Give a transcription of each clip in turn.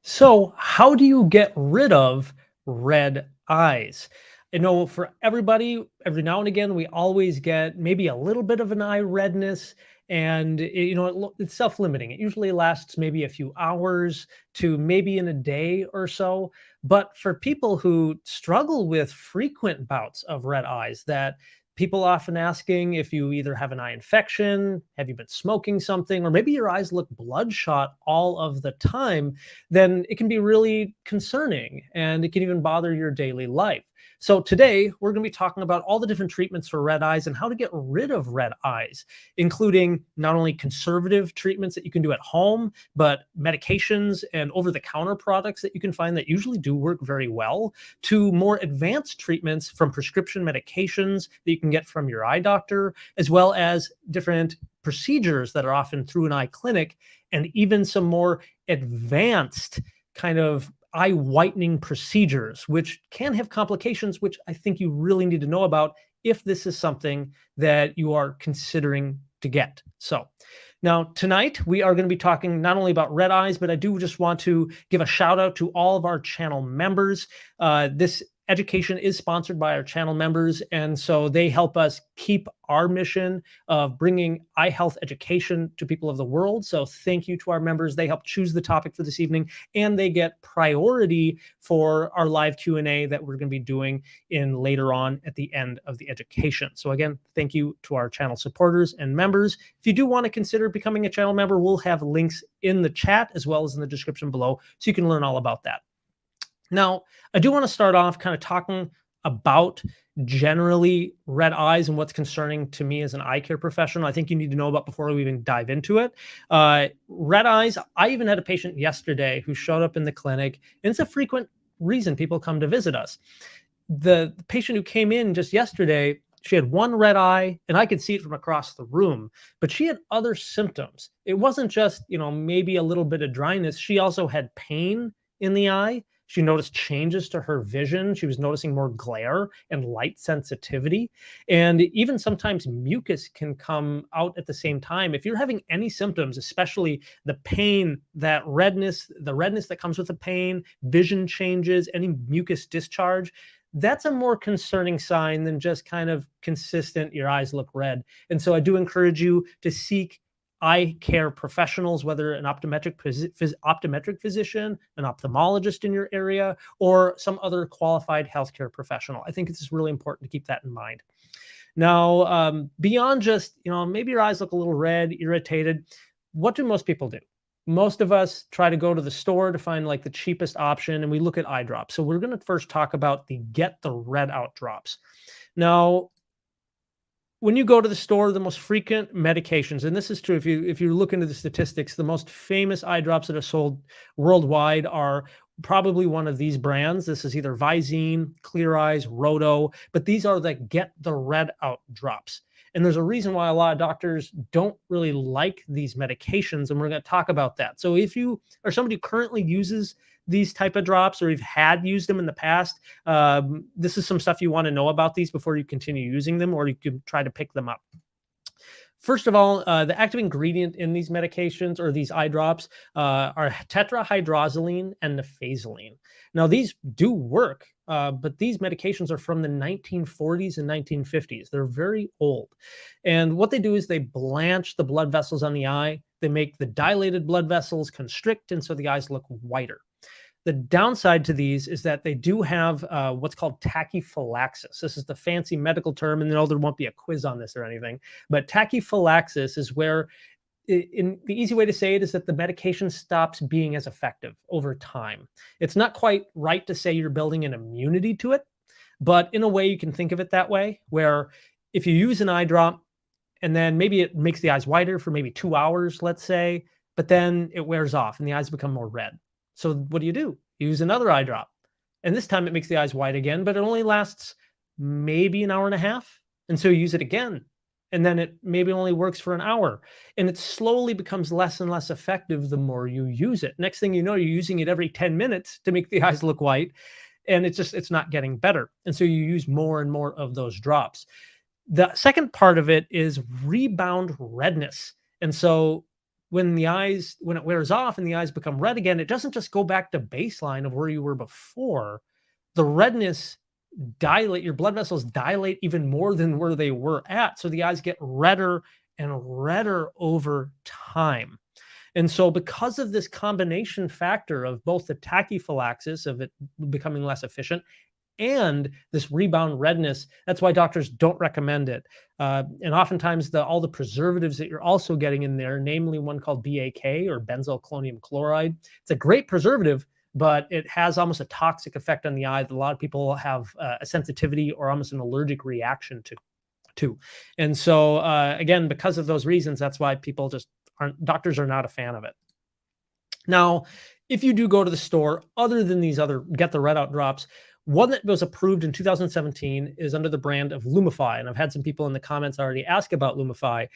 So, how do you get rid of red eyes? I know for everybody, every now and again, we always get maybe a little bit of an eye redness, and it's self-limiting. It usually lasts maybe a few hours to maybe in a day or so. But for people who struggle with frequent bouts of red eyes, that people often asking if you either have an eye infection, have you been smoking something, or maybe your eyes look bloodshot all of the time, then it can be really concerning and it can even bother your daily life. So, today we're going to be talking about all the different treatments for red eyes and how to get rid of red eyes, including not only conservative treatments that you can do at home, but medications and over the counter products that you can find that usually do work very well, to more advanced treatments from prescription medications that you can get from your eye doctor, as well as different procedures that are often through an eye clinic, and even some more advanced kind of eye whitening procedures, which can have complications, which I think you really need to know about if this is something that you are considering to get. So, now tonight we are going to be talking not only about red eyes, but I do just want to give a shout out to all of our channel members. This education is sponsored by our channel members, and so they help us keep our mission of bringing eye health education to people of the world. So thank you to our members. They help choose the topic for this evening, and they get priority for our live Q&A that we're going to be doing in later on at the end of the education. So again, thank you to our channel supporters and members. If you do want to consider becoming a channel member, we'll have links in the chat as well as in the description below, so you can learn all about that. Now, I do want to start off kind of talking about generally red eyes and what's concerning to me as an eye care professional. I think you need to know about before we even dive into it. Red eyes, I even had a patient yesterday who showed up in the clinic, and it's a frequent reason people come to visit us. The patient who came in just yesterday, she had one red eye, and I could see it from across the room, but she had other symptoms. It wasn't just, maybe a little bit of dryness. She also had pain in the eye. She noticed changes to her vision. She was noticing more glare and light sensitivity. And even sometimes mucus can come out at the same time. If you're having any symptoms, especially the pain, that redness, the redness that comes with the pain, vision changes, any mucus discharge, that's a more concerning sign than just kind of consistent, your eyes look red. And so I do encourage you to seek eye care professionals, whether an optometric physician, an ophthalmologist in your area, or some other qualified healthcare professional. I think it's really important to keep that in mind. Now, beyond just, maybe your eyes look a little red, irritated, what do most people do? Most of us try to go to the store to find like the cheapest option, and we look at eye drops. So we're going to first talk about the Get the Red Out drops. Now, when you go to the store, the most frequent medications, and this is true if you look into the statistics, the most famous eye drops that are sold worldwide are probably one of these brands. This is either Visine, Clear Eyes, Roto, but these are the Get the Red Out drops. And there's a reason why a lot of doctors don't really like these medications, and we're going to talk about that. So if you are somebody who currently uses these type of drops, or you've had used them in the past, this is some stuff you want to know about these before you continue using them, or you can try to pick them up. First of all, the active ingredient in these medications or these eye drops are tetrahydrozoline and nifazolline. Now, these do work, but these medications are from the 1940s and 1950s. They're very old. And what they do is they blanch the blood vessels on the eye. They make the dilated blood vessels constrict, and so the eyes look whiter. The downside to these is that they do have what's called tachyphylaxis. This is the fancy medical term, and there won't be a quiz on this or anything. But tachyphylaxis is where, in the easy way to say it, is that the medication stops being as effective over time. It's not quite right to say you're building an immunity to it, but in a way you can think of it that way, where if you use an eye drop and then maybe it makes the eyes whiter for maybe 2 hours, let's say, but then it wears off and the eyes become more red. So what do? Use another eye drop. And this time it makes the eyes white again, but it only lasts maybe an hour and a half. And so you use it again. And then it maybe only works for an hour. And it slowly becomes less and less effective the more you use it. Next thing you know, you're using it every 10 minutes to make the eyes look white. And it's not getting better. And so you use more and more of those drops. The second part of it is rebound redness. And so when it wears off and the eyes become red again, it doesn't just go back to baseline of where you were before. The redness dilate, your blood vessels dilate even more than where they were at. So the eyes get redder and redder over time. And so, because of this combination factor of both the tachyphylaxis of it becoming less efficient and this rebound redness, that's why doctors don't recommend it. And oftentimes, all the preservatives that you're also getting in there, namely one called BAK or benzalkonium chloride, it's a great preservative, but it has almost a toxic effect on the eye that a lot of people have a sensitivity or almost an allergic reaction to. And so, again, because of those reasons, that's why people just aren't, doctors are not a fan of it. Now, if you do go to the store, other than these other Get the Red Out drops, one that was approved in 2017 is under the brand of Lumify. And I've had some people in the comments already ask about Lumify.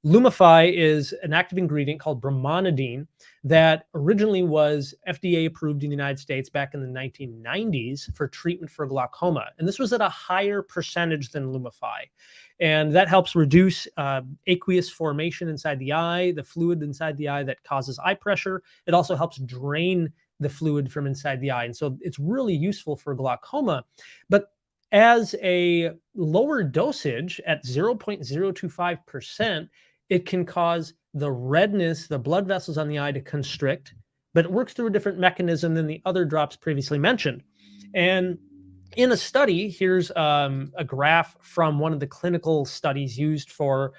Lumify is an active ingredient called brimonidine that originally was FDA approved in the United States back in the 1990s for treatment for glaucoma. And this was at a higher percentage than Lumify. And that helps reduce aqueous formation inside the eye, the fluid inside the eye that causes eye pressure. It also helps drain the fluid from inside the eye. And so it's really useful for glaucoma. But as a lower dosage at 0.025%, it can cause the redness, the blood vessels on the eye to constrict, but it works through a different mechanism than the other drops previously mentioned. And in a study, here's a graph from one of the clinical studies used for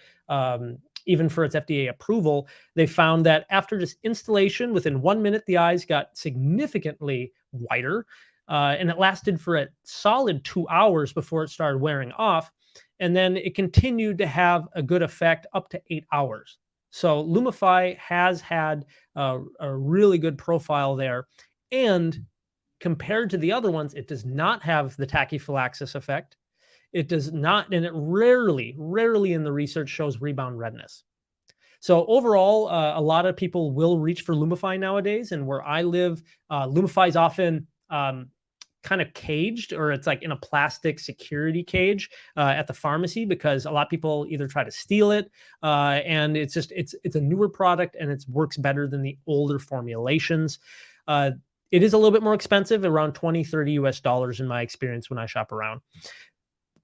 even for its FDA approval. They found that after this installation, within 1 minute, the eyes got significantly whiter, and it lasted for a solid 2 hours before it started wearing off. And then it continued to have a good effect up to 8 hours. So Lumify has had a really good profile there. And compared to the other ones, it does not have the tachyphylaxis effect. It does not, and it rarely in the research shows rebound redness. So overall, a lot of people will reach for Lumify nowadays. And where I live, Lumify is often kind of caged, or it's like in a plastic security cage at the pharmacy, because a lot of people either try to steal it, and it's a newer product and it works better than the older formulations. It is a little bit more expensive, around $20-30 in my experience when I shop around.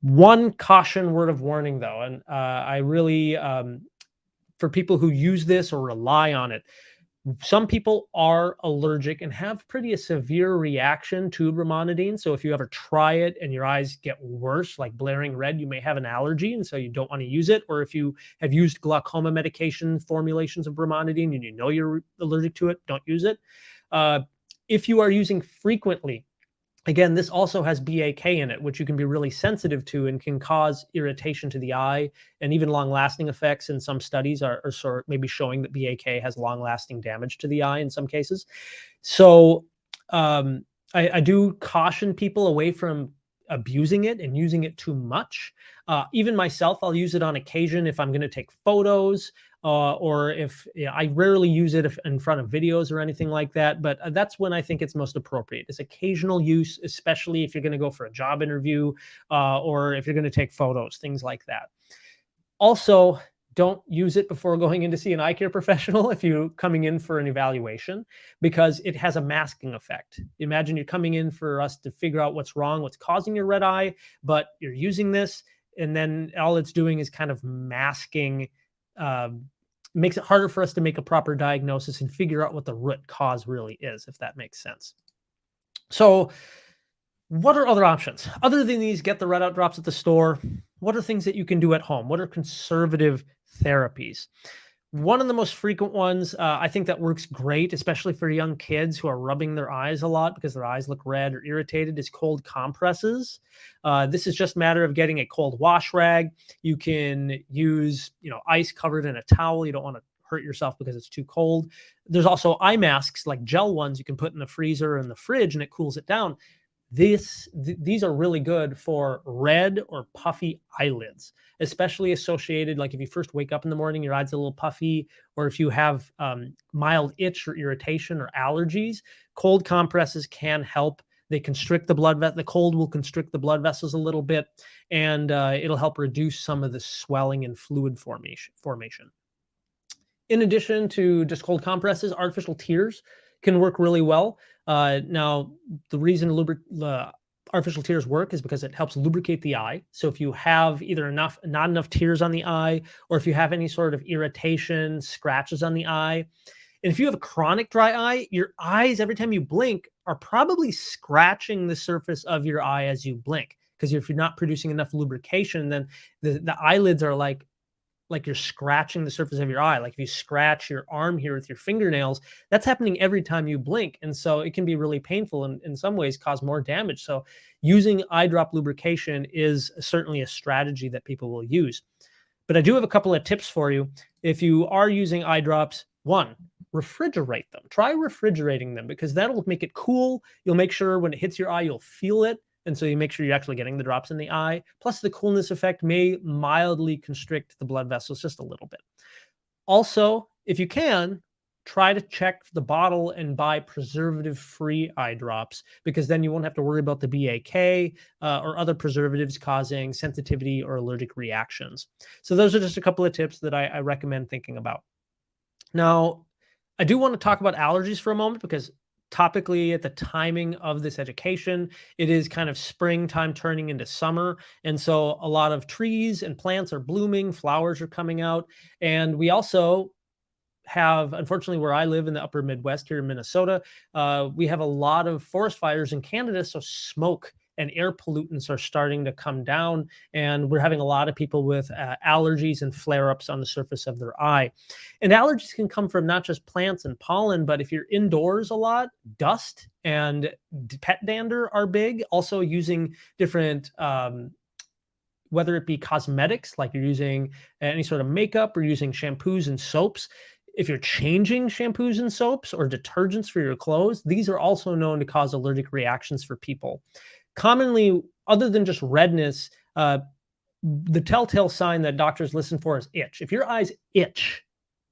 One caution word of warning though, and I really, for people who use this or rely on it, some people are allergic and have pretty a severe reaction to brimonidine. So if you ever try it and your eyes get worse, like blaring red, you may have an allergy, and so you don't want to use it. Or if you have used glaucoma medication formulations of brimonidine and you know you're allergic to it, don't use it. If you are using frequently, again, this also has BAK in it, which you can be really sensitive to and can cause irritation to the eye, and even long-lasting effects. In some studies are sort of maybe showing that BAK has long-lasting damage to the eye in some cases. So I do caution people away from abusing it and using it too much. Even myself, I'll use it on occasion if I'm going to take photos, or if I rarely use it in front of videos or anything like that. But that's when I think it's most appropriate. It's occasional use, especially if you're going to go for a job interview, or if you're going to take photos, things like that. Also, don't use it before going in to see an eye care professional if you're coming in for an evaluation, because it has a masking effect. Imagine you're coming in for us to figure out what's wrong, what's causing your red eye, but you're using this, and then all it's doing is kind of masking, makes it harder for us to make a proper diagnosis and figure out what the root cause really is, if that makes sense. So what are other options? Other than these Get the Red Out drops at the store, what are things that you can do at home? What are conservative therapies? One of the most frequent ones, I think that works great, especially for young kids who are rubbing their eyes a lot because their eyes look red or irritated, is cold compresses. This is just a matter of getting a cold wash rag. You can use, ice covered in a towel. You don't want to hurt yourself because it's too cold. There's also eye masks, like gel ones you can put in the freezer or in the fridge, and it cools it down. These are really good for red or puffy eyelids, especially associated, like if you first wake up in the morning, your eyes are a little puffy, or if you have mild itch or irritation or allergies, cold compresses can help. They constrict the blood vessels. The cold will constrict the blood vessels a little bit, and it'll help reduce some of the swelling and fluid formation. In addition to just cold compresses, artificial tears can work really well. Now, the reason artificial tears work is because it helps lubricate the eye. So if you have either not enough tears on the eye, or if you have any sort of irritation, scratches on the eye, and if you have a chronic dry eye, your eyes, every time you blink, are probably scratching the surface of your eye as you blink. Because if you're not producing enough lubrication, then the eyelids are like you're scratching the surface of your eye. Like if you scratch your arm here with your fingernails, that's happening every time you blink. And so it can be really painful and in some ways cause more damage. So using eye drop lubrication is certainly a strategy that people will use. But I do have a couple of tips for you. If you are using eye drops, one, refrigerate them. Try refrigerating them because that'll make it cool. You'll make sure when it hits your eye, you'll feel it. And so you make sure you're actually getting the drops in the eye. Plus, the coolness effect may mildly constrict the blood vessels just a little bit. Also, if you can, try to check the bottle and buy preservative-free eye drops because then you won't have to worry about the BAK or other preservatives causing sensitivity or allergic reactions. So those are just a couple of tips that I recommend thinking about. Now, I do want to talk about allergies for a moment because topically at the timing of this education, it is kind of springtime turning into summer. And so a lot of trees and plants are blooming, flowers are coming out. And we also have, unfortunately, where I live in the upper Midwest here in Minnesota, we have a lot of forest fires in Canada. So smoke and air pollutants are starting to come down. And we're having a lot of people with allergies and flare-ups on the surface of their eye. And allergies can come from not just plants and pollen, but if you're indoors a lot, dust and pet dander are big. Also using different whether it be cosmetics, like you're using any sort of makeup or using shampoos and soaps. If you're changing shampoos and soaps or detergents for your clothes, these are also known to cause allergic reactions for people. Commonly, other than just redness, the telltale sign that doctors listen for is itch. If your eyes itch,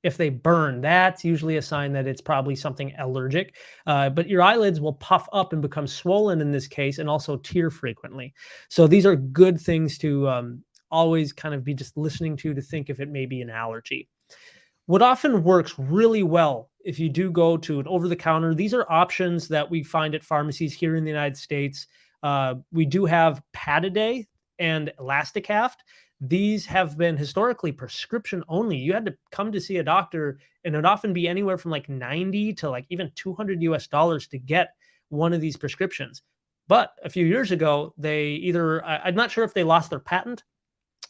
if they burn, that's usually a sign that it's probably something allergic. But your eyelids will puff up and become swollen in this case, and also tear frequently. So these are good things to always kind of be just listening to think if it may be an allergy. What often works really well if you do go to an over-the-counter, these are options that we find at pharmacies here in the United States. We do have Pataday and Elasticaft. These have been historically prescription only. You had to come to see a doctor, and it would often be anywhere from like 90 to like even $200 to get one of these prescriptions. But a few years ago, they either, I'm not sure if they lost their patent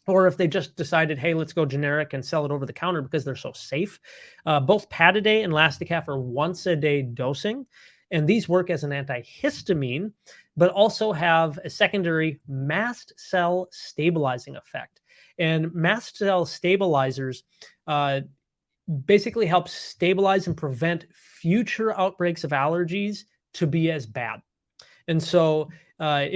or if they just decided, hey, let's go generic and sell it over the counter because they're so safe. Both Pataday and Elasticaft are once a day dosing, and these work as an antihistamine, but also have a secondary mast cell stabilizing effect. And mast cell stabilizers basically help stabilize and prevent future outbreaks of allergies to be as bad. And so I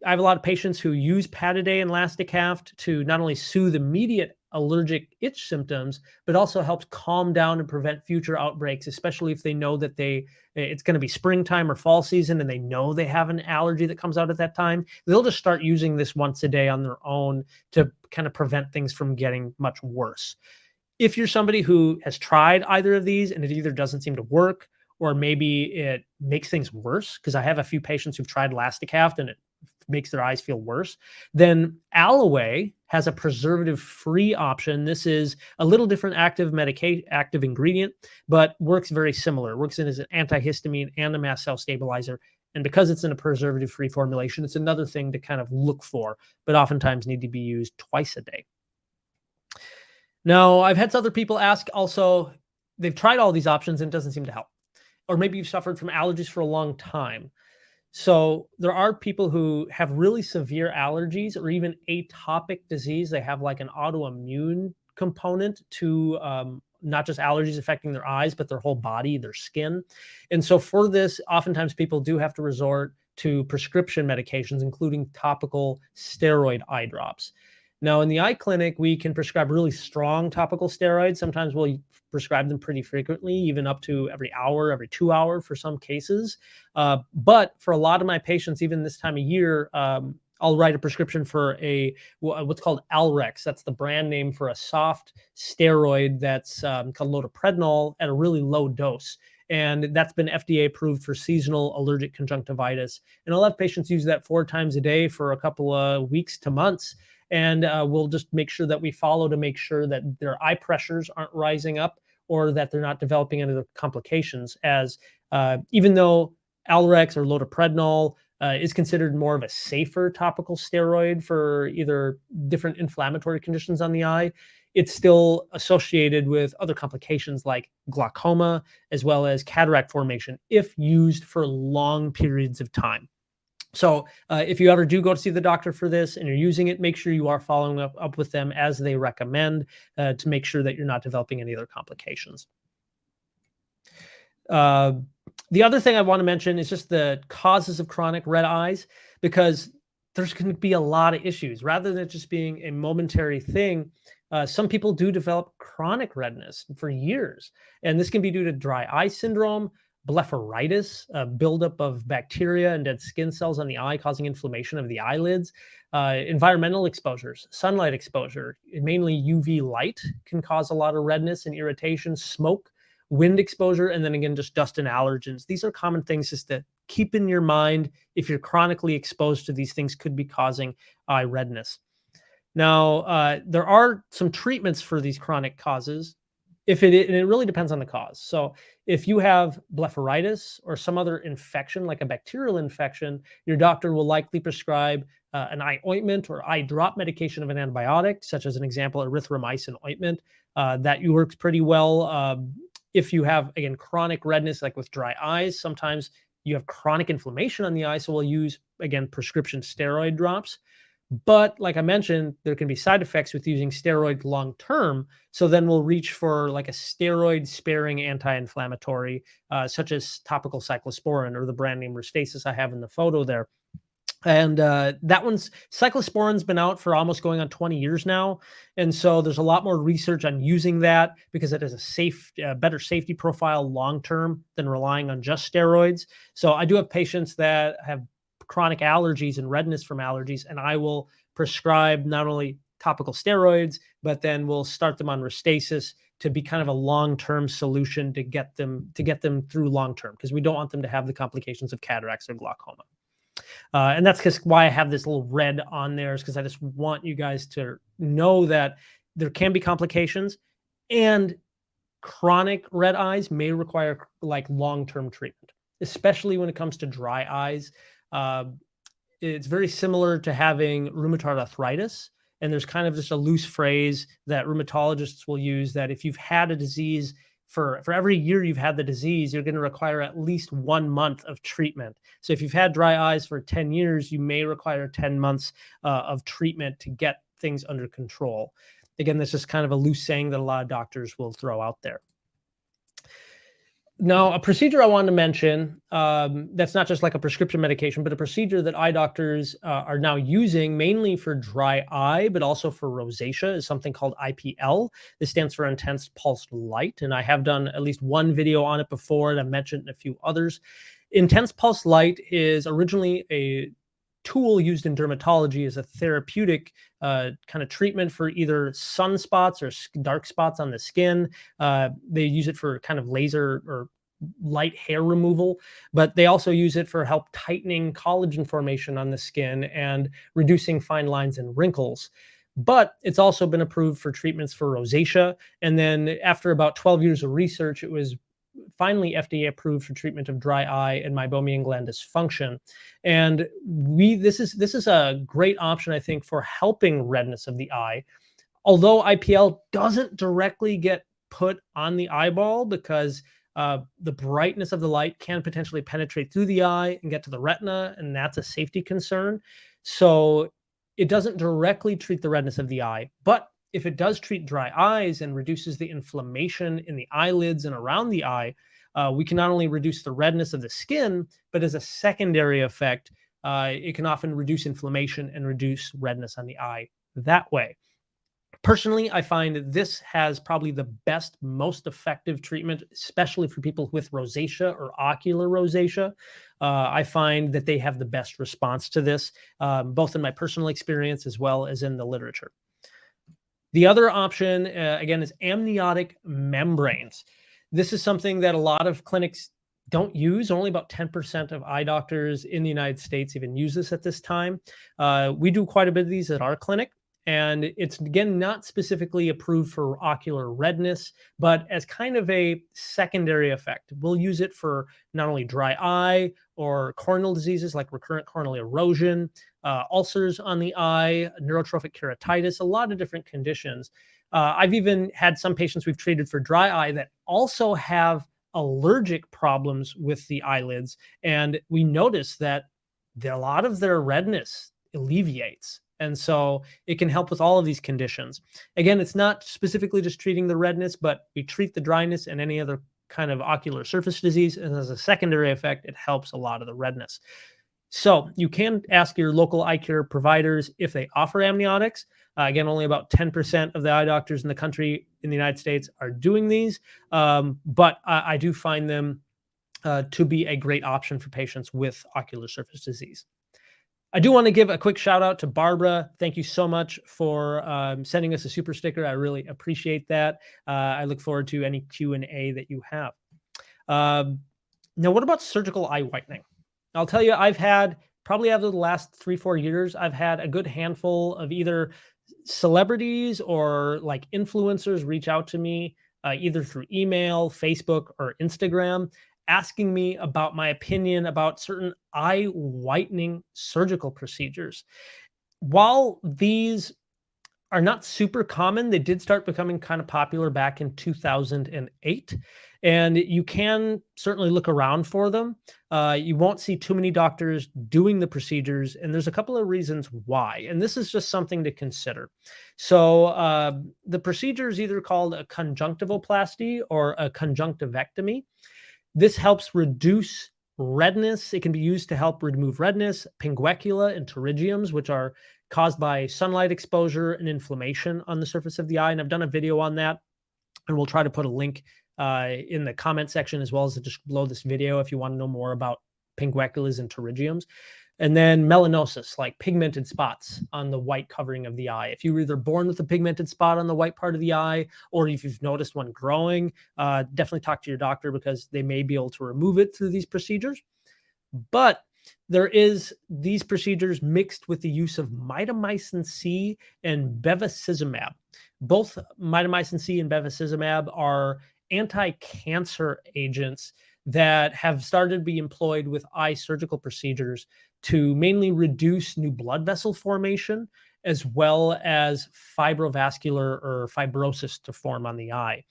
have a lot of patients who use Pataday and Elasticaft to not only soothe immediate allergic itch symptoms, but also helps calm down and prevent future outbreaks, especially if they know that it's going to be springtime or fall season and they know they have an allergy that comes out at that time. They'll just start using this once a day on their own to kind of prevent things from getting much worse. If you're somebody who has tried either of these and it either doesn't seem to work, or maybe it makes things worse, because I have a few patients who've tried Elasticaft and it makes their eyes feel worse, then Alloway has a preservative-free option. This is a little different active ingredient, but works very similar. It works as an antihistamine and a mast cell stabilizer. And because it's in a preservative-free formulation, it's another thing to kind of look for, but oftentimes need to be used twice a day. Now, I've had other people ask also, they've tried all these options and it doesn't seem to help. Or maybe you've suffered from allergies for a long time. So there are people who have really severe allergies or even atopic disease. They have like an autoimmune component to not just allergies affecting their eyes, but their whole body, their skin. And so for this, oftentimes people do have to resort to prescription medications, including topical steroid eye drops. Now, in the eye clinic, we can prescribe really strong topical steroids. Sometimes we'll prescribe them pretty frequently, even up to every hour, every 2 hours for some cases. But for a lot of my patients, even this time of year, I'll write a prescription for what's called Alrex. That's the brand name for a soft steroid that's called loteprednol at a really low dose. And that's been FDA approved for seasonal allergic conjunctivitis. And I'll have patients use that 4 times a day for a couple of weeks to months. And we'll just make sure that we follow to make sure that their eye pressures aren't rising up or that they're not developing any other complications. As even though Alrex or loteprednol is considered more of a safer topical steroid for either different inflammatory conditions on the eye, it's still associated with other complications like glaucoma as well as cataract formation if used for long periods of time. So if you ever do go to see the doctor for this and you're using it, make sure you are following up with them as they recommend to make sure that you're not developing any other complications. The other thing I want to mention is just the causes of chronic red eyes, because there's going to be a lot of issues. Rather than it just being a momentary thing, some people do develop chronic redness for years. And this can be due to dry eye syndrome, blepharitis, buildup of bacteria and dead skin cells on the eye causing inflammation of the eyelids, environmental exposures, sunlight exposure, mainly UV light can cause a lot of redness and irritation, smoke, wind exposure, and then again, just dust and allergens. These are common things just to keep in your mind. If you're chronically exposed to these things, could be causing eye redness. Now, there are some treatments for these chronic causes. And it really depends on the cause. So if you have blepharitis or some other infection, like a bacterial infection, your doctor will likely prescribe an eye ointment or eye drop medication of an antibiotic, such as an example, erythromycin ointment. That works pretty well. If you have, again, chronic redness, like with dry eyes, sometimes you have chronic inflammation on the eye. So we'll use, again, prescription steroid drops. But like I mentioned, there can be side effects with using steroids long term. So then we'll reach for like a steroid sparing anti-inflammatory, such as topical cyclosporin or the brand name Restasis I have in the photo there. And cyclosporin's been out for almost going on 20 years now. And so there's a lot more research on using that because it has a better safety profile long-term than relying on just steroids. So I do have patients that have chronic allergies and redness from allergies, and I will prescribe not only topical steroids, but then we'll start them on Restasis to be kind of a long-term solution to get them through long-term, because we don't want them to have the complications of cataracts or glaucoma. And that's just why I have this little red on there, is because I just want you guys to know that there can be complications, and chronic red eyes may require like long-term treatment, especially when it comes to dry eyes. It's very similar to having rheumatoid arthritis. And there's kind of just a loose phrase that rheumatologists will use that if you've had a disease for every year you've had the disease, you're going to require at least 1 month of treatment. So if you've had dry eyes for 10 years, you may require 10 months of treatment to get things under control. Again, this is kind of a loose saying that a lot of doctors will throw out there. Now, a procedure I wanted to mention that's not just like a prescription medication, but a procedure that eye doctors are now using mainly for dry eye, but also for rosacea, is something called IPL. This stands for intense pulsed light, and I have done at least one video on it before, and I've mentioned a few others. Intense pulsed light is originally a tool used in dermatology as a therapeutic kind of treatment for either sunspots or dark spots on the skin. They use it for kind of laser or light hair removal, but they also use it for help tightening collagen formation on the skin and reducing fine lines and wrinkles. But it's also been approved for treatments for rosacea. And then after about 12 years of research, it was finally FDA approved for treatment of dry eye and meibomian gland dysfunction. And this is a great option, I think, for helping redness of the eye. Although IPL doesn't directly get put on the eyeball, because the brightness of the light can potentially penetrate through the eye and get to the retina, and that's a safety concern. So it doesn't directly treat the redness of the eye, but if it does treat dry eyes and reduces the inflammation in the eyelids and around the eye, we can not only reduce the redness of the skin, but as a secondary effect, it can often reduce inflammation and reduce redness on the eye that way. Personally, I find that this has probably the best, most effective treatment, especially for people with rosacea or ocular rosacea. I find that they have the best response to this, both in my personal experience as well as in the literature. The other option, again, is amniotic membranes. This is something that a lot of clinics don't use. Only about 10% of eye doctors in the United States even use this at this time. We do quite a bit of these at our clinic. And it's, again, not specifically approved for ocular redness, but as kind of a secondary effect. We'll use it for not only dry eye or corneal diseases like recurrent corneal erosion, ulcers on the eye, neurotrophic keratitis, a lot of different conditions. I've even had some patients we've treated for dry eye that also have allergic problems with the eyelids. And we notice that a lot of their redness alleviates. And so it can help with all of these conditions. Again, it's not specifically just treating the redness, but we treat the dryness and any other kind of ocular surface disease. And as a secondary effect, it helps a lot of the redness. So you can ask your local eye care providers if they offer amniotics. Again, only about 10% of the eye doctors in the country in the United States are doing these. But I do find them to be a great option for patients with ocular surface disease. I do want to give a quick shout out to Barbara. Thank you so much for sending us a super sticker. I really appreciate that. I look forward to any Q&A that you have. Now, what about surgical eye whitening? I'll tell you, I've had probably over the last 3-4 years, I've had a good handful of either celebrities or like influencers reach out to me either through email, Facebook, or Instagram, asking me about my opinion about certain eye whitening surgical procedures. While these are not super common, they did start becoming kind of popular back in 2008. And you can certainly look around for them. You won't see too many doctors doing the procedures, and there's a couple of reasons why. And this is just something to consider. So the procedure is either called a conjunctivoplasty or a conjunctivectomy. This helps reduce redness. It can be used to help remove redness, pinguecula, and pterygiums, which are caused by sunlight exposure and inflammation on the surface of the eye. And I've done a video on that, and we'll try to put a link in the comment section as well as just below this video if you want to know more about pingueculas and pterygiums. And then melanosis, like pigmented spots on the white covering of the eye. If you were either born with a pigmented spot on the white part of the eye, or if you've noticed one growing, definitely talk to your doctor because they may be able to remove it through these procedures. But there is these procedures mixed with the use of mitomycin C and bevacizumab. Both mitomycin C and bevacizumab are anti-cancer agents that have started to be employed with eye surgical procedures to mainly reduce new blood vessel formation, as well as fibrovascular or fibrosis to form on the eye.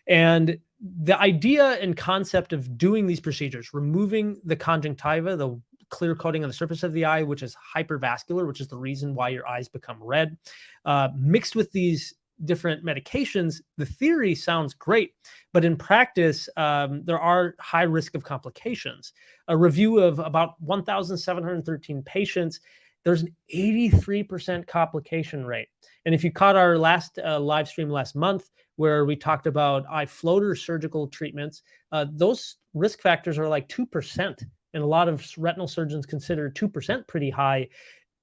And the idea and concept of doing these procedures, removing the conjunctiva, the clear coating on the surface of the eye, which is hypervascular, which is the reason why your eyes become red, mixed with these different medications, the theory sounds great, but in practice, there are high risk of complications. A review of about 1,713 patients, there's an 83% complication rate. And if you caught our last live stream last month, where we talked about eye floater surgical treatments, those risk factors are like 2%. And a lot of retinal surgeons consider 2% pretty high.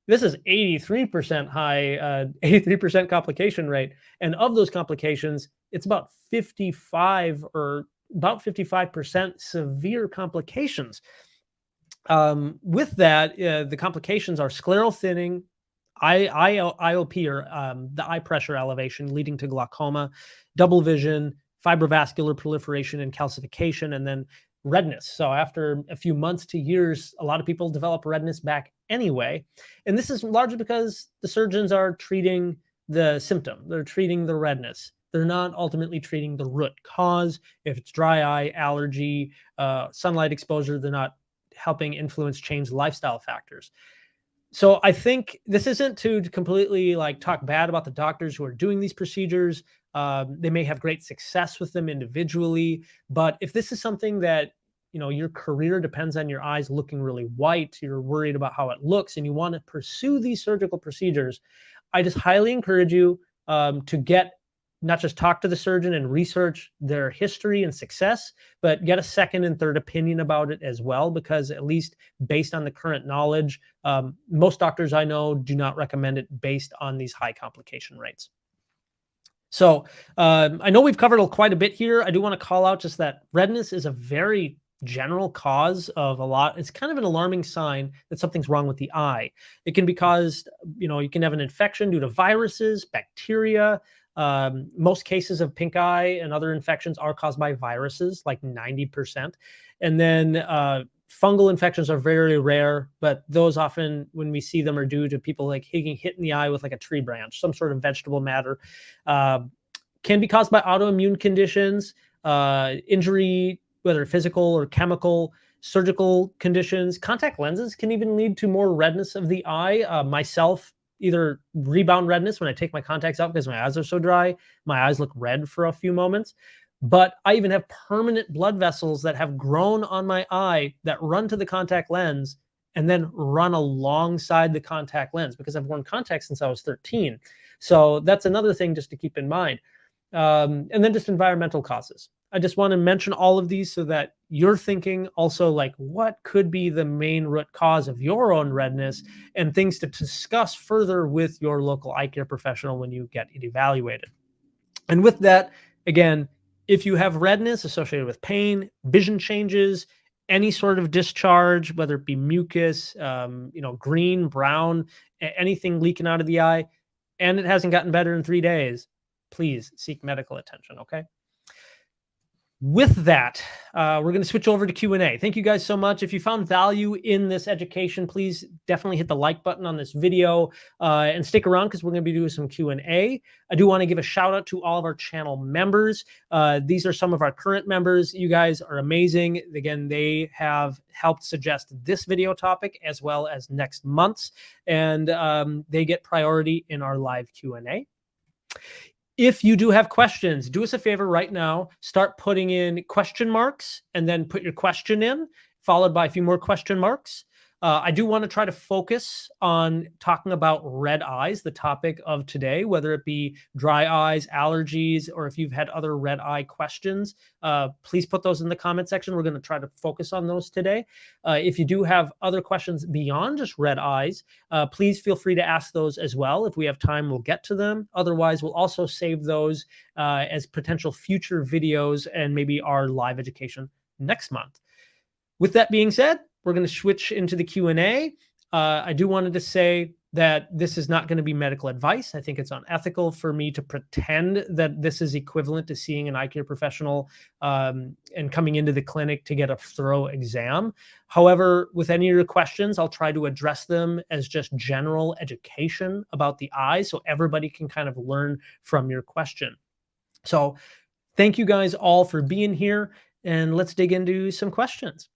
This is 83% high, 83% complication rate. And of those complications, it's about 55% severe complications. With that, the complications are scleral thinning, IOP, or the eye pressure elevation leading to glaucoma, double vision, fibrovascular proliferation and calcification, and then redness. So after a few months to years, a lot of people develop redness back anyway. And this is largely because the surgeons are treating the symptom. They're treating the redness. They're not ultimately treating the root cause. If it's dry eye, allergy, sunlight exposure, they're not helping influence change lifestyle factors. So I think this isn't to completely like talk bad about the doctors who are doing these procedures. They may have great success with them individually, but if this is something that, you know, your career depends on your eyes looking really white, you're worried about how it looks, and you want to pursue these surgical procedures, I just highly encourage you, to get not just talk to the surgeon and research their history and success, but get a second and third opinion about it as well, because at least based on the current knowledge, most doctors I know do not recommend it based on these high complication rates. So I know we've covered quite a bit here. I do want to call out just that redness is a very general cause of a lot. It's kind of an alarming sign that something's wrong with the eye. It can be caused, you can have an infection due to viruses, bacteria. Most cases of pink eye and other infections are caused by viruses, like 90%. And then fungal infections are very rare, but those often, when we see them, are due to people like getting hit in the eye with like a tree branch, some sort of vegetable matter. Can be caused by autoimmune conditions, injury, whether physical or chemical, surgical conditions. Contact lenses can even lead to more redness of the eye. Myself, either rebound redness when I take my contacts out because my eyes are so dry, my eyes look red for a few moments. But I even have permanent blood vessels that have grown on my eye that run to the contact lens and then run alongside the contact lens, because I've worn contacts since I was 13. So that's another thing just to keep in mind. And then just environmental causes. I just want to mention all of these so that you're thinking also like, what could be the main root cause of your own redness, and things to discuss further with your local eye care professional when you get it evaluated. And with that, again, if you have redness associated with pain, vision changes, any sort of discharge, whether it be mucus, green, brown, anything leaking out of the eye, and it hasn't gotten better in 3 days, please seek medical attention, okay? With that, we're going to switch over to Q&A. Thank you guys so much. If you found value in this education, please definitely hit the like button on this video and stick around, because we're going to be doing some Q&A. I do want to give a shout out to all of our channel members. These are some of our current members. You guys are amazing. Again, they have helped suggest this video topic as well as next month's, and they get priority in our live Q&A. If you do have questions, do us a favor right now. Start putting in question marks and then put your question in, followed by a few more question marks. I do want to try to focus on talking about red eyes, the topic of today, whether it be dry eyes, allergies, or if you've had other red eye questions, please put those in the comment section. We're going to try to focus on those today. If you do have other questions beyond just red eyes, please feel free to ask those as well. If we have time, we'll get to them. Otherwise, we'll also save those as potential future videos and maybe our live education next month. With that being said, we're going to switch into the Q&A. I do wanted to say that this is not going to be medical advice. I think it's unethical for me to pretend that this is equivalent to seeing an eye care professional and coming into the clinic to get a thorough exam. However, with any of your questions, I'll try to address them as just general education about the eye, so everybody can kind of learn from your question. So thank you guys all for being here, and let's dig into some questions.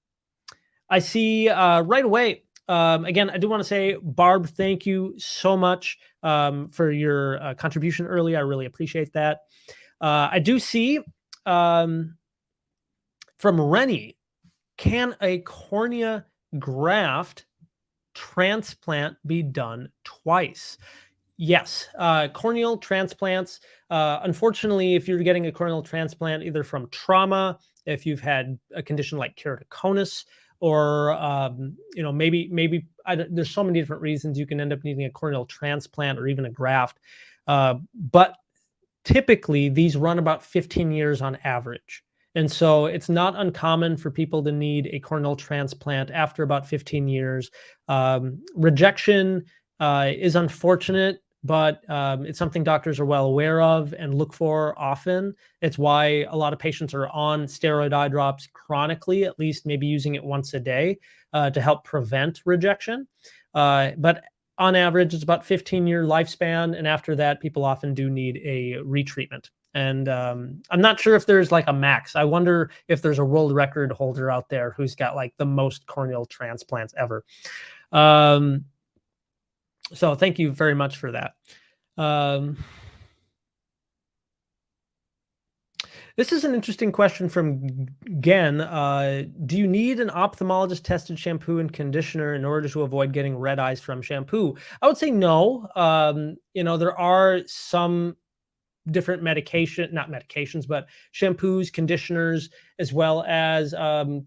I see right away, again, I do want to say, Barb, thank you so much for your contribution early. I really appreciate that. I do see from Rennie, can a cornea graft transplant be done twice? Yes, corneal transplants. Unfortunately, if you're getting a corneal transplant either from trauma, if you've had a condition like keratoconus, or maybe there's so many different reasons you can end up needing a corneal transplant or even a graft. But typically, these run about 15 years on average. And so it's not uncommon for people to need a corneal transplant after about 15 years. Rejection is unfortunate, but it's something doctors are well aware of and look for often. It's why a lot of patients are on steroid eye drops chronically, at least maybe using it once a day to help prevent rejection. But on average, it's about 15-year lifespan. And after that, people often do need a retreatment. And I'm not sure if there's like a max. I wonder if there's a world record holder out there who's got like the most corneal transplants ever. So thank you very much for that. This is an interesting question from Gen. Do you need an ophthalmologist tested shampoo and conditioner in order to avoid getting red eyes from shampoo? I would say no. There are some different not medications, but shampoos, conditioners, as well as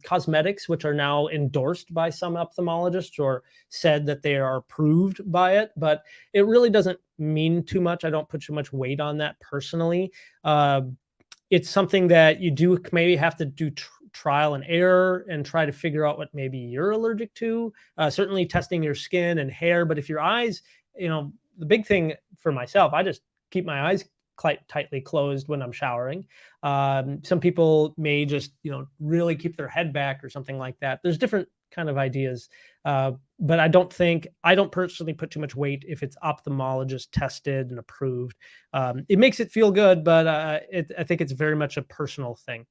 cosmetics, which are now endorsed by some ophthalmologists or said that they are approved by it. But it really doesn't mean too much. I don't put too much weight on that personally. Uh, it's something that you do maybe have to do trial and error and try to figure out what maybe you're allergic to. Certainly testing your skin and hair, but if your eyes, the big thing for myself, I just keep my eyes quite tightly closed when I'm showering. Some people may just, really keep their head back or something like that. There's different kind of ideas. But I don't personally put too much weight if it's ophthalmologist tested and approved. It makes it feel good, but I think it's very much a personal thing.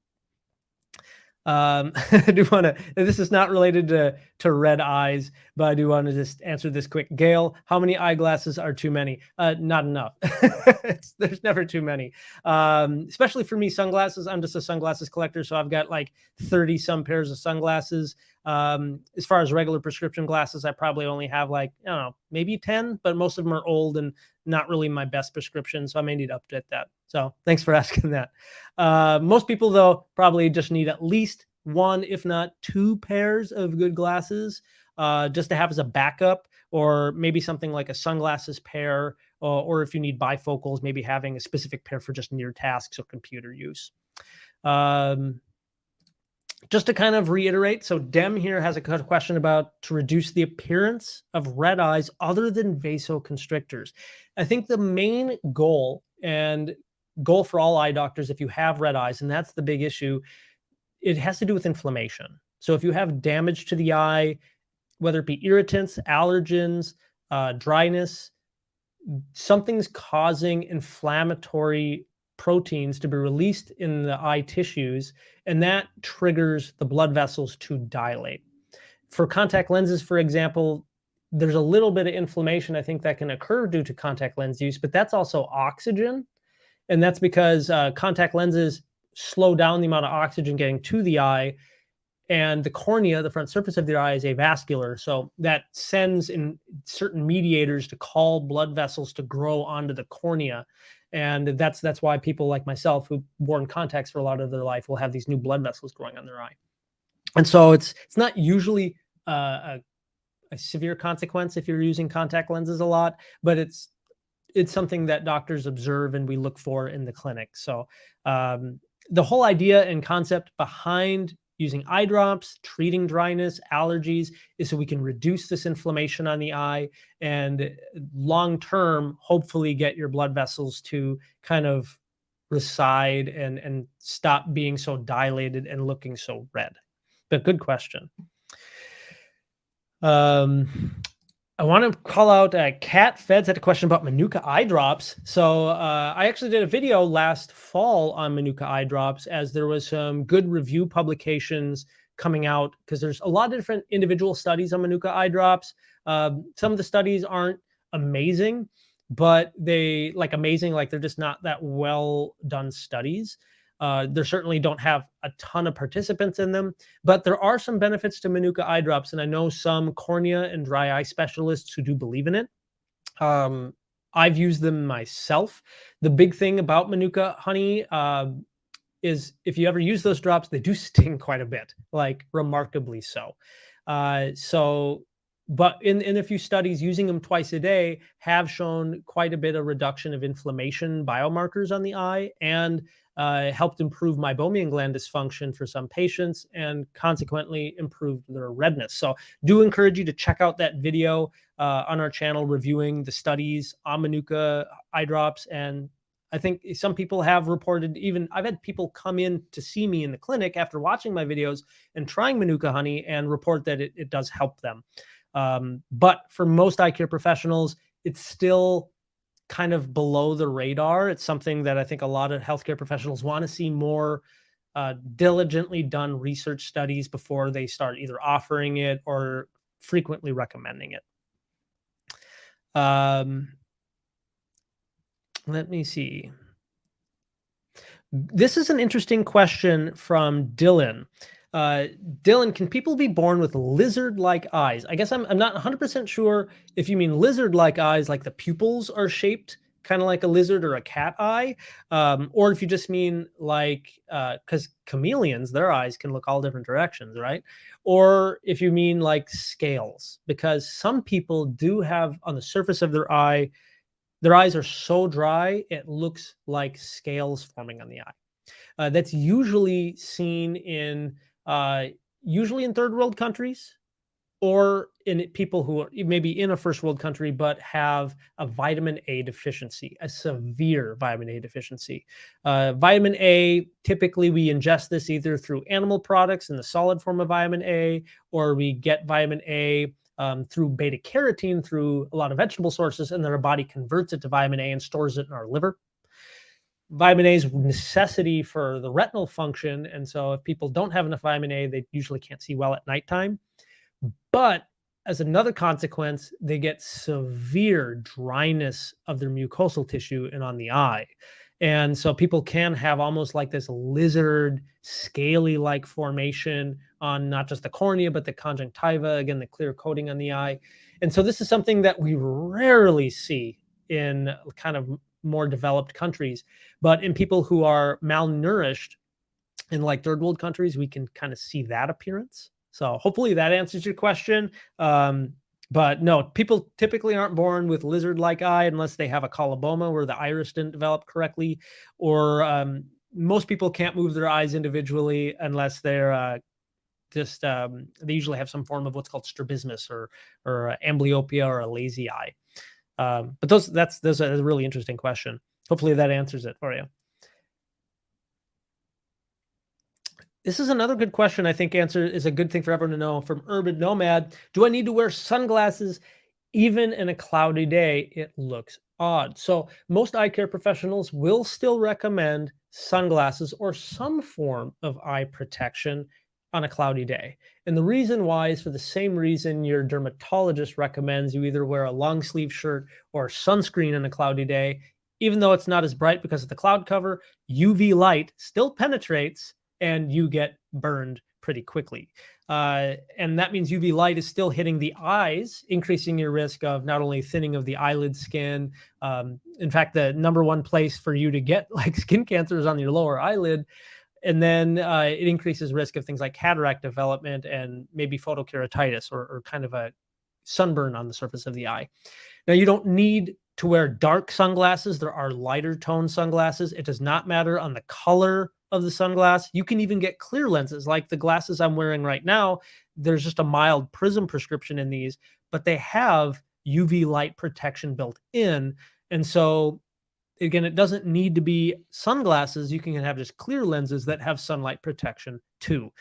I do want to, this is not related to red eyes, but I do want to just answer this quick. Gail, how many eyeglasses are too many? Not enough. There's never too many. Especially for me, sunglasses. I'm just a sunglasses collector. So I've got like 30 some pairs of sunglasses. As far as regular prescription glasses, I probably only have like, I don't know, maybe 10, but most of them are old and not really my best prescription. So I may need to update that. So thanks for asking that. Most people, though, probably just need at least one, if not two pairs of good glasses, just to have as a backup, or maybe something like a sunglasses pair, or if you need bifocals, maybe having a specific pair for just near tasks or computer use. Just to kind of reiterate, so Dem here has a question about to reduce the appearance of red eyes other than vasoconstrictors. I think the main goal for all eye doctors, if you have red eyes, and that's the big issue, it has to do with inflammation. So if you have damage to the eye, whether it be irritants, allergens, dryness, something's causing inflammatory proteins to be released in the eye tissues, and that triggers the blood vessels to dilate. For contact lenses, for example, there's a little bit of inflammation, I think, that can occur due to contact lens use, but that's also oxygen. And that's because contact lenses slow down the amount of oxygen getting to the eye, and the cornea, the front surface of the eye, is avascular. So that sends in certain mediators to call blood vessels to grow onto the cornea. And that's why people like myself who've worn contacts for a lot of their life will have these new blood vessels growing on their eye. And so it's not usually a severe consequence if you're using contact lenses a lot, but it's something that doctors observe and we look for in the clinic. So the whole idea and concept behind using eye drops, treating dryness, allergies, is so we can reduce this inflammation on the eye and long-term, hopefully get your blood vessels to kind of recede and stop being so dilated and looking so red. But good question. I want to call out Cat Feds had a question about Manuka eye drops. So I actually did a video last fall on Manuka eye drops, as there was some good review publications coming out, because there's a lot of different individual studies on Manuka eye drops. Some of the studies aren't amazing, but they're just not that well done studies. They certainly don't have a ton of participants in them, but there are some benefits to Manuka eye drops, and I know some cornea and dry eye specialists who do believe in it. I've used them myself. The big thing about Manuka honey is if you ever use those drops, they do sting quite a bit, like remarkably so. But in a few studies, using them twice a day have shown quite a bit of reduction of inflammation biomarkers on the eye, and helped improve meibomian gland dysfunction for some patients, and consequently improved their redness. So do encourage you to check out that video on our channel reviewing the studies on Manuka eye drops. And I think some people have reported, even I've had people come in to see me in the clinic after watching my videos and trying Manuka honey and report that it does help them. But for most eye care professionals, it's still kind of below the radar. It's something that I think a lot of healthcare professionals want to see more diligently done research studies before they start either offering it or frequently recommending it. Let me see. This is an interesting question from Dylan. Dylan, can people be born with lizard-like eyes? I guess I'm not 100% sure if you mean lizard-like eyes, like the pupils are shaped kind of like a lizard or a cat eye, or if you just mean like, because chameleons, their eyes can look all different directions, right? Or if you mean like scales, because some people do have on the surface of their eyes are so dry, it looks like scales forming on the eye. That's uh, usually in third world countries, or in people who are maybe in a first world country but have a vitamin A deficiency, a severe vitamin A deficiency. Vitamin A, typically we ingest this either through animal products in the solid form of vitamin A, or we get vitamin A through beta carotene through a lot of vegetable sources, and then our body converts it to vitamin A and stores it in our liver. Vitamin A is a necessity for the retinal function, and so if people don't have enough vitamin A, they usually can't see well at nighttime. But as another consequence, they get severe dryness of their mucosal tissue and on the eye. And so people can have almost like this lizard, scaly like formation on not just the cornea, but the conjunctiva, again, the clear coating on the eye. And so this is something that we rarely see in kind of more developed countries. But in people who are malnourished in like third world countries, we can kind of see that appearance. So hopefully that answers your question. But no, people typically aren't born with lizard-like eye unless they have a coloboma where the iris didn't develop correctly, or most people can't move their eyes individually unless they're they usually have some form of what's called strabismus or amblyopia or a lazy eye. But those are a really interesting question. Hopefully that answers it for you. This is another good question. I think answer is a good thing for everyone to know from Urban Nomad. Do I need to wear sunglasses even in a cloudy day? It looks odd. So most eye care professionals will still recommend sunglasses or some form of eye protection on a cloudy day. And the reason why is for the same reason your dermatologist recommends you either wear a long sleeve shirt or sunscreen on a cloudy day. Even though it's not as bright because of the cloud cover, UV light still penetrates and you get burned pretty quickly. And that means UV light is still hitting the eyes, increasing your risk of not only thinning of the eyelid skin. In fact, the number one place for you to get like skin cancer is on your lower eyelid. And then it increases risk of things like cataract development and maybe photokeratitis or kind of a sunburn on the surface of the eye. Now, you don't need to wear dark sunglasses. There are lighter tone sunglasses. It does not matter on the color of the sunglass. You can even get clear lenses like the glasses I'm wearing right now. There's just a mild prism prescription in these, but they have UV light protection built in. And so again, it doesn't need to be sunglasses. You can have just clear lenses that have sunlight protection too.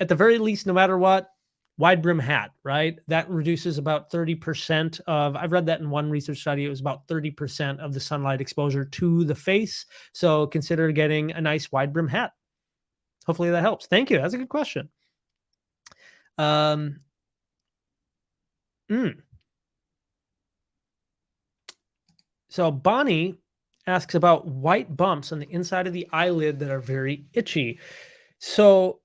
At the very least, no matter what, wide brim hat, right? That reduces about 30% of, I've read that in one research study, it was about 30% of the sunlight exposure to the face. So consider getting a nice wide brim hat. Hopefully that helps. Thank you. That's a good question. So Bonnie asks about white bumps on the inside of the eyelid that are very itchy. So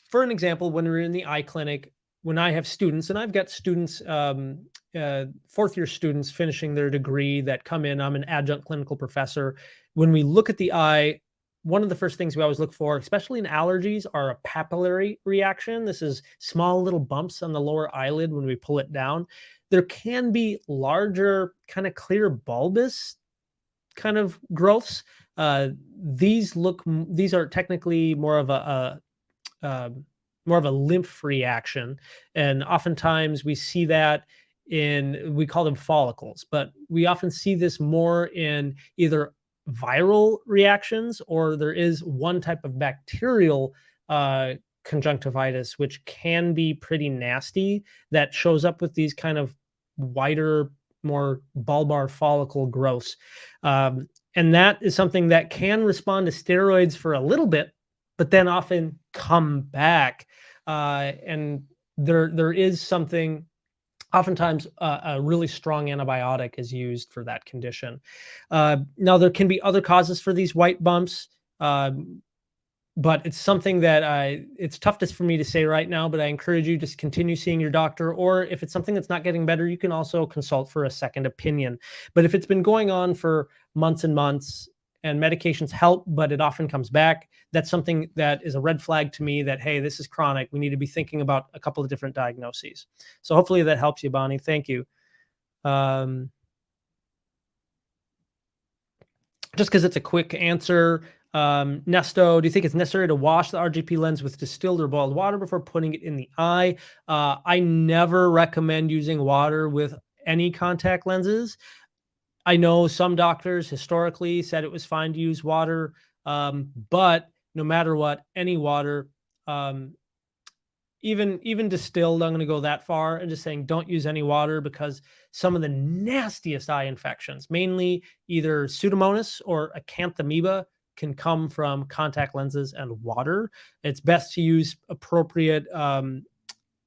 for an example, when we're in the eye clinic, when I have students, and I've got students, fourth year students finishing their degree that come in, I'm an adjunct clinical professor. When we look at the eye, one of the first things we always look for, especially in allergies, are a papillary reaction. This is small little bumps on the lower eyelid when we pull it down. There can be larger, kind of clear bulbous kind of growths. These are technically more of a lymph reaction, and oftentimes we see that we call them follicles, but we often see this more in either viral reactions, or there is one type of bacterial conjunctivitis, which can be pretty nasty, that shows up with these kind of wider, more bulbar follicle growths. And that is something that can respond to steroids for a little bit, but then often come back. And there is something, oftentimes a really strong antibiotic is used for that condition. Now, there can be other causes for these white bumps. but it's something that it's tough for me to say right now, but I encourage you to continue seeing your doctor. Or if it's something that's not getting better, you can also consult for a second opinion. But if it's been going on for months and months and medications help, but it often comes back, that's something that is a red flag to me that, hey, this is chronic. We need to be thinking about a couple of different diagnoses. So hopefully that helps you, Bonnie. Thank you. Um, just because it's a quick answer. Nesto, do you think it's necessary to wash the RGP lens with distilled or boiled water before putting it in the eye? I never recommend using water with any contact lenses. I know some doctors historically said it was fine to use water, but no matter what, any water, um, even distilled, I'm going to go that far and just saying don't use any water, because some of the nastiest eye infections, mainly either Pseudomonas or acanthamoeba, can come from contact lenses and water. It's best to use appropriate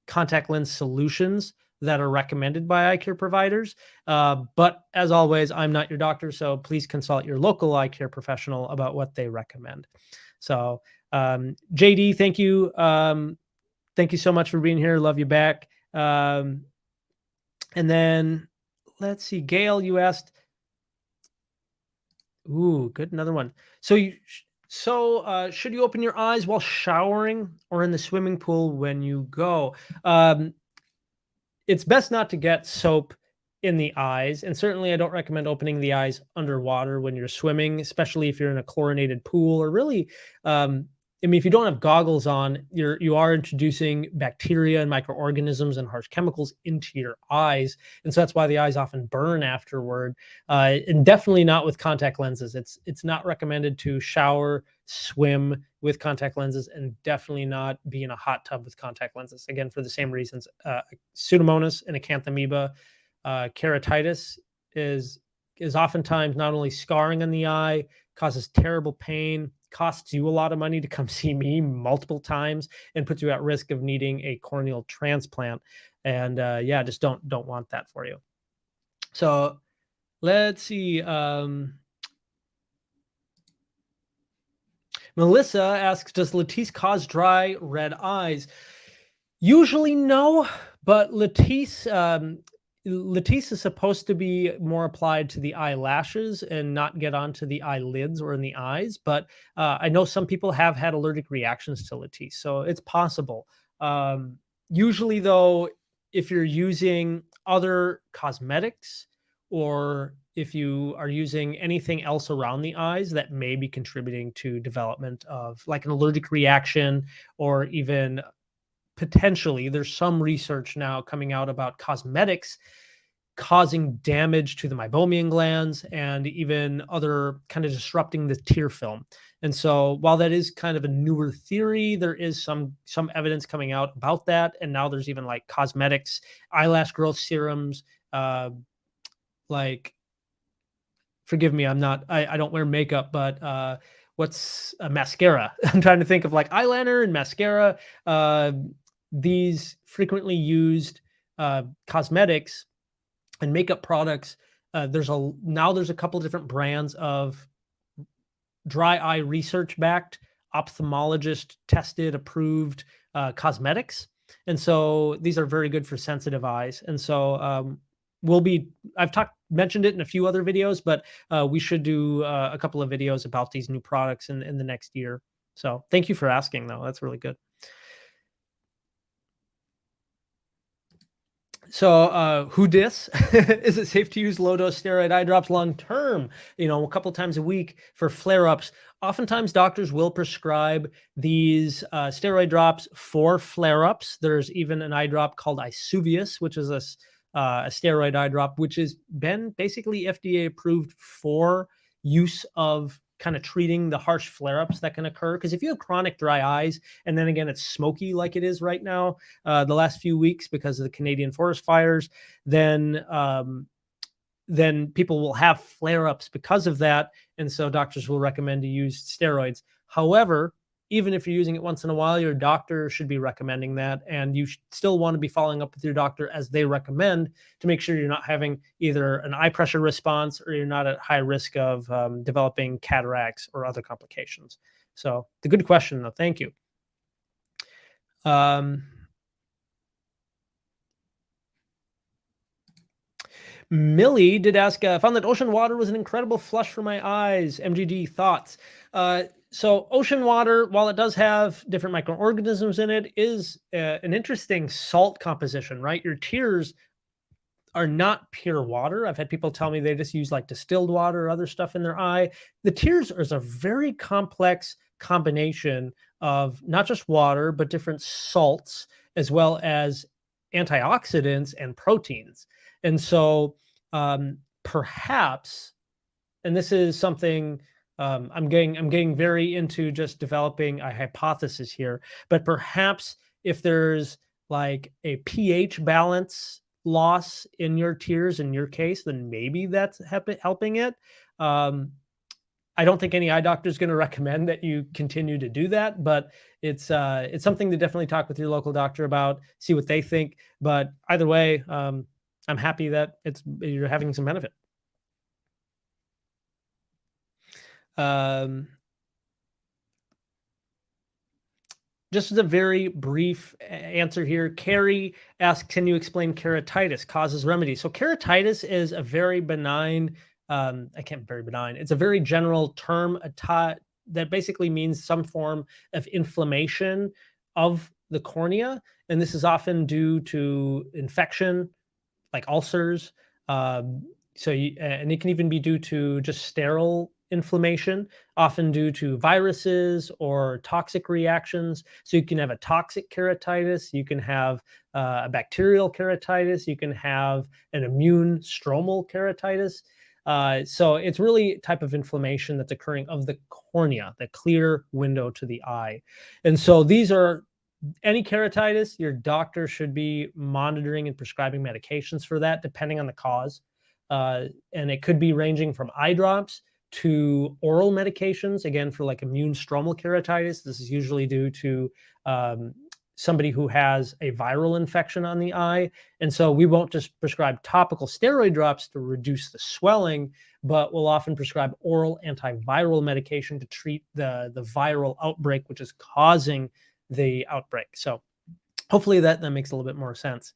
contact lens solutions that are recommended by eye care providers. But as always, I'm not your doctor, so please consult your local eye care professional about what they recommend. So, JD, thank you. Thank you so much for being here. Love you back. And then let's see, Gail, you asked. Ooh, good. Another one. So should you open your eyes while showering or in the swimming pool when you go? It's best not to get soap in the eyes. And certainly I don't recommend opening the eyes underwater when you're swimming, especially if you're in a chlorinated pool, or really, I mean, if you don't have goggles on, you are introducing bacteria and microorganisms and harsh chemicals into your eyes. And so that's why the eyes often burn afterward. And definitely not with contact lenses. It's not recommended to shower, swim with contact lenses, and definitely not be in a hot tub with contact lenses. Again, for the same reasons, Pseudomonas and acanthamoeba, keratitis is oftentimes not only scarring on the eye, causes terrible pain, costs you a lot of money to come see me multiple times, and puts you at risk of needing a corneal transplant. And yeah, just don't want that for you. So let's see. Melissa asks, does Latisse cause dry red eyes? Usually no, but Latisse is supposed to be more applied to the eyelashes and not get onto the eyelids or in the eyes. But I know some people have had allergic reactions to Latisse, so it's possible. Usually, though, if you're using other cosmetics, or if you are using anything else around the eyes that may be contributing to development of like an allergic reaction, or even potentially there's some research now coming out about cosmetics causing damage to the meibomian glands and even other kind of disrupting the tear film. And so while that is kind of a newer theory, there is some evidence coming out about that. And now there's even like cosmetics, eyelash growth serums, like, forgive me, I don't wear makeup, but what's a mascara? I'm trying to think of like eyeliner and mascara. These frequently used cosmetics and makeup products. There's a couple of different brands of dry eye research backed, ophthalmologist tested, approved cosmetics. And so these are very good for sensitive eyes. And so I've mentioned it in a few other videos, but we should do a couple of videos about these new products in the next year. So thank you for asking, though. That's really good. So, who dis? Is it safe to use low-dose steroid eye drops long-term, a couple times a week for flare-ups? Oftentimes, doctors will prescribe these steroid drops for flare-ups. There's even an eye drop called Isuvius, which is a steroid eye drop, which has been basically FDA approved for use of kind of treating the harsh flare-ups that can occur. Because if you have chronic dry eyes, and then again, it's smoky like it is right now, the last few weeks because of the Canadian forest fires, then people will have flare-ups because of that. And so doctors will recommend to use steroids. However, even if you're using it once in a while, your doctor should be recommending that. And you still want to be following up with your doctor as they recommend to make sure you're not having either an eye pressure response or you're not at high risk of developing cataracts or other complications. So the good question though. Thank you. Um, Millie did ask, found that ocean water was an incredible flush for my eyes. MGD thoughts. So ocean water, while it does have different microorganisms in it, is an interesting salt composition, right? Your tears are not pure water. I've had people tell me they just use like distilled water or other stuff in their eye. The tears is a very complex combination of not just water, but different salts as well as antioxidants and proteins. And so perhaps, and this is something I'm getting very into just developing a hypothesis here, but perhaps if there's like a pH balance loss in your tears in your case, then maybe that's helping it. Um, I don't think any eye doctor is going to recommend that you continue to do that, but it's something to definitely talk with your local doctor about, see what they think. But either way, I'm happy that you're having some benefit. Um, just as a very brief answer here, Carrie asks, can you explain keratitis, causes, remedies? So keratitis is a very benign, I can't very benign. It's a very general term that basically means some form of inflammation of the cornea. And this is often due to infection, like ulcers. Um, and it can even be due to just sterile inflammation, often due to viruses or toxic reactions. So you can have a toxic keratitis, you can have a bacterial keratitis, you can have an immune stromal keratitis. So it's really a type of inflammation that's occurring of the cornea, the clear window to the eye. And so these are any keratitis, your doctor should be monitoring and prescribing medications for that, depending on the cause. And it could be ranging from eye drops to oral medications. Again, for like immune stromal keratitis, this is usually due to somebody who has a viral infection on the eye. And so we won't just prescribe topical steroid drops to reduce the swelling, but we'll often prescribe oral antiviral medication to treat the viral outbreak, which is causing the outbreak. So hopefully that makes a little bit more sense.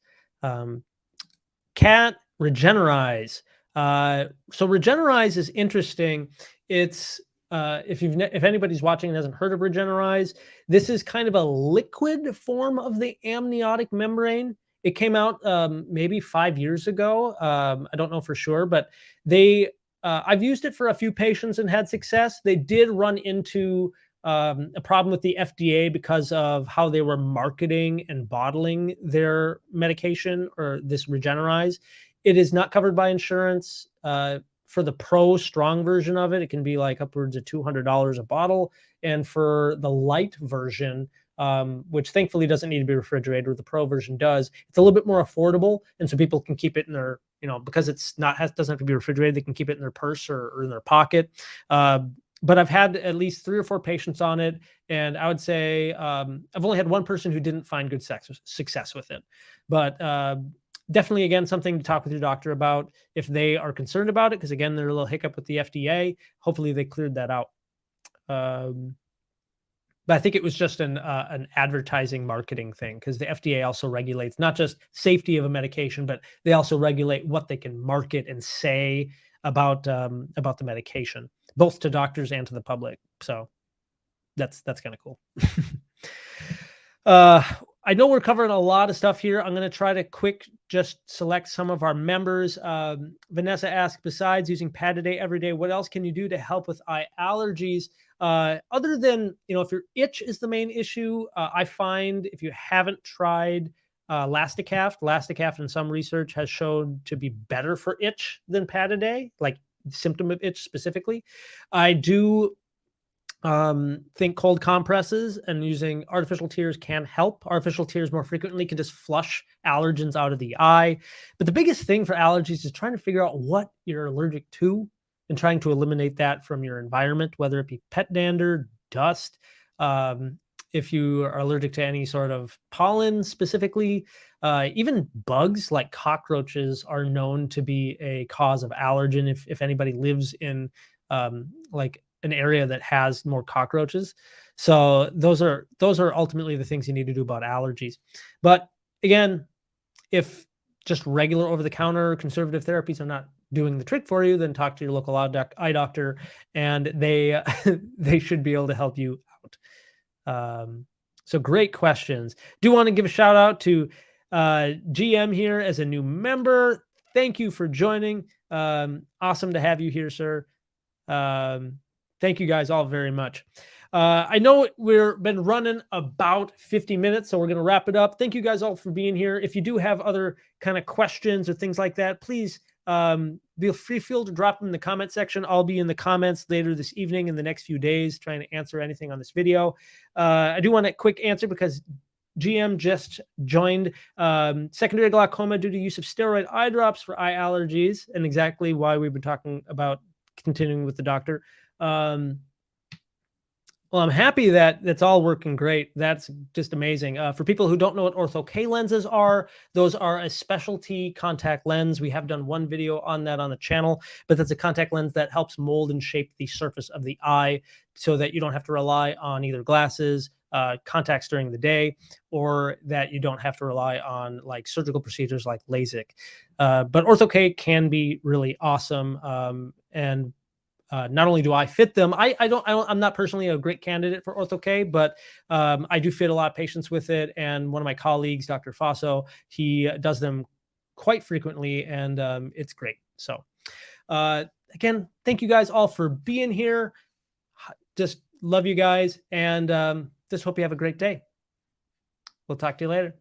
Cat Regenerize. So Regenerize is interesting. It's if anybody's watching and hasn't heard of Regenerize, this is kind of a liquid form of the amniotic membrane. It came out maybe 5 years ago. I don't know for sure, but I've used it for a few patients and had success. They did run into a problem with the FDA because of how they were marketing and bottling their medication or this Regenerize. It is not covered by insurance. For the pro strong version of it, it can be like upwards of $200 a bottle. And for the light version, which thankfully doesn't need to be refrigerated, the pro version does, it's a little bit more affordable. And so people can keep it in their, because doesn't have to be refrigerated, they can keep it in their purse or in their pocket. But I've had at least 3 or 4 patients on it, and I would say I've only had one person who didn't find good success with it. But definitely, again, something to talk with your doctor about if they are concerned about it, because again, there's a little hiccup with the FDA. Hopefully, they cleared that out. But I think it was just an advertising marketing thing, because the FDA also regulates not just safety of a medication, but they also regulate what they can market and say about the medication, both to doctors and to the public. So that's kind of cool. I know we're covering a lot of stuff here. I'm going to try to just select some of our members. Vanessa asked, besides using Pad a day every day, what else can you do to help with eye allergies? Other than, if your itch is the main issue, I find if you haven't tried Elasticaft in some research has shown to be better for itch than Pad a day, like symptom of itch specifically. I do think cold compresses and using artificial tears can help. Artificial tears more frequently can just flush allergens out of the eye. But the biggest thing for allergies is trying to figure out what you're allergic to and trying to eliminate that from your environment, whether it be pet dander, dust, if you are allergic to any sort of pollen specifically, even bugs like cockroaches are known to be a cause of allergen. If anybody lives in like an area that has more cockroaches. So those are ultimately the things you need to do about allergies. But again, if just regular over-the-counter conservative therapies are not doing the trick for you, then talk to your local eye doctor, and they they should be able to help you out. So great questions. Do want to give a shout out to GM here as a new member. Thank you for joining. Awesome to have you here, sir. Thank you guys all very much. I know we've been running about 50 minutes, so we're going to wrap it up. Thank you guys all for being here. If you do have other kind of questions or things like that, please feel to drop them in the comment section. I'll be in the comments later this evening, in the next few days, trying to answer anything on this video. I do want a quick answer because GM just joined. Secondary glaucoma due to use of steroid eye drops for eye allergies, and exactly why we've been talking about continuing with the doctor. Well, I'm happy that that's all working great. That's just amazing. For people who don't know what ortho-K lenses are, those are a specialty contact lens. We have done one video on that on the channel, but that's a contact lens that helps mold and shape the surface of the eye so that you don't have to rely on either glasses, contacts during the day, or that you don't have to rely on like surgical procedures like LASIK. But ortho-K can be really awesome. And not only do I fit them, I'm not personally a great candidate for ortho-K, but I do fit a lot of patients with it. And one of my colleagues, Dr. Faso, he does them quite frequently, and it's great. So again, thank you guys all for being here. Just love you guys, and just hope you have a great day. We'll talk to you later.